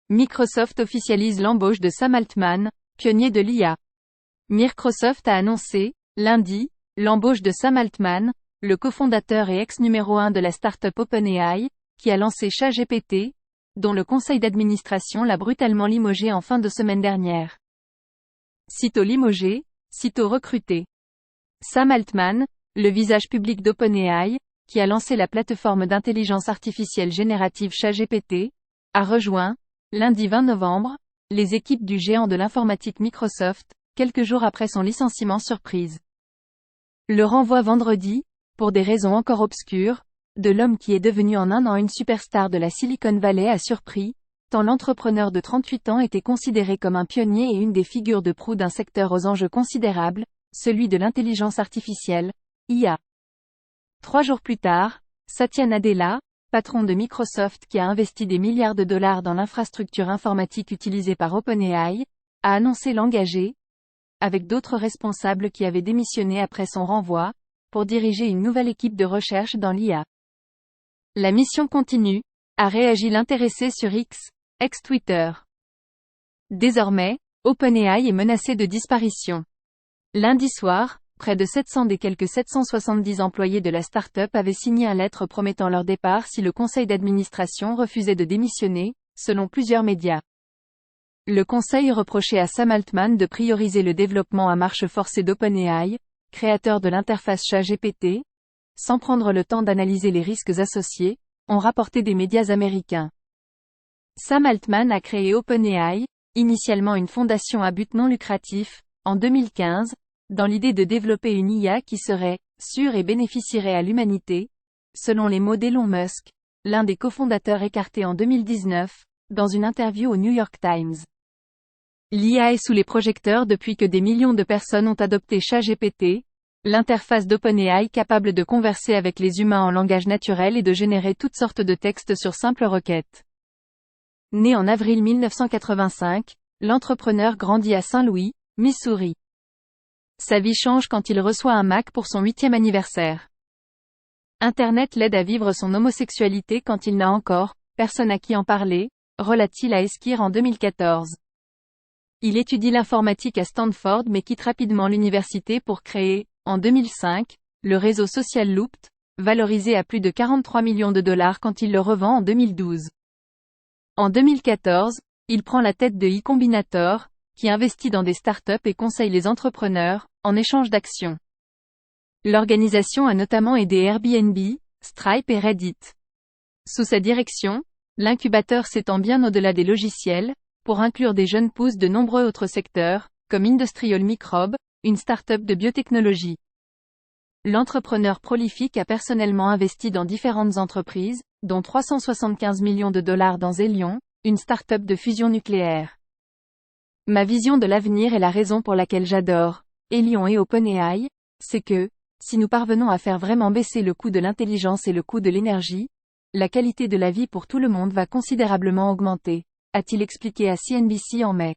Microsoft officialise l'embauche de Sam Altman, pionnier de l'IA. Microsoft a annoncé, lundi, l'embauche de Sam Altman, le cofondateur et ex-numéro 1 de la start-up OpenAI, qui a lancé ChatGPT, dont le conseil d'administration l'a brutalement limogé en fin de semaine dernière. Sitôt limogé, sitôt recruté. Sam Altman, le visage public d'OpenAI, qui a lancé la plateforme d'intelligence artificielle générative ChatGPT, a rejoint, lundi 20 novembre, les équipes du géant de l'informatique Microsoft, quelques jours après son licenciement surprise. Le renvoi vendredi, pour des raisons encore obscures, de l'homme qui est devenu en un an une superstar de la Silicon Valley a surpris, tant l'entrepreneur de 38 ans était considéré comme un pionnier et une des figures de proue d'un secteur aux enjeux considérables, celui de l'intelligence artificielle, IA. 3 jours plus tard, Satya Nadella, patron de Microsoft qui a investi des milliards de dollars dans l'infrastructure informatique utilisée par OpenAI, a annoncé l'engager, avec d'autres responsables qui avaient démissionné après son renvoi, pour diriger une nouvelle équipe de recherche dans l'IA. La mission continue, a réagi l'intéressé sur X, ex-Twitter. Désormais, OpenAI est menacé de disparition. Lundi soir, près de 700 des quelques 770 employés de la start-up avaient signé une lettre promettant leur départ si le conseil d'administration refusait de démissionner, selon plusieurs médias. Le conseil reprochait à Sam Altman de prioriser le développement à marche forcée d'OpenAI, créateur de l'interface ChatGPT, sans prendre le temps d'analyser les risques associés, ont rapporté des médias américains. Sam Altman a créé OpenAI, initialement une fondation à but non lucratif, en 2015, dans l'idée de développer une IA qui serait sûre et bénéficierait à l'humanité, selon les mots d'Elon Musk, l'un des cofondateurs écartés en 2019, dans une interview au New York Times. L'IA est sous les projecteurs depuis que des millions de personnes ont adopté ChatGPT, l'interface d'OpenAI capable de converser avec les humains en langage naturel et de générer toutes sortes de textes sur simple requête. Né en avril 1985, l'entrepreneur grandit à Saint-Louis, Missouri. Sa vie change quand il reçoit un Mac pour son 8e anniversaire. Internet l'aide à vivre son homosexualité quand il n'a encore personne à qui en parler, relate-t-il à Esquire en 2014. Il étudie l'informatique à Stanford mais quitte rapidement l'université pour créer, en 2005, le réseau social Looped, valorisé à plus de 43 millions de dollars quand il le revend en 2012. En 2014, il prend la tête de iCombinator, qui investit dans des startups et conseille les entrepreneurs, en échange d'actions. L'organisation a notamment aidé Airbnb, Stripe et Reddit. Sous sa direction, l'incubateur s'étend bien au-delà des logiciels, pour inclure des jeunes pousses de nombreux autres secteurs, comme Industrial Microbe, une start-up de biotechnologie. L'entrepreneur prolifique a personnellement investi dans différentes entreprises, dont 375 millions de dollars dans Zelion, une start-up de fusion nucléaire. Ma vision de l'avenir est la raison pour laquelle j'adore Helion et OpenAI, c'est que, si nous parvenons à faire vraiment baisser le coût de l'intelligence et le coût de l'énergie, la qualité de la vie pour tout le monde va considérablement augmenter, a-t-il expliqué à CNBC en mai.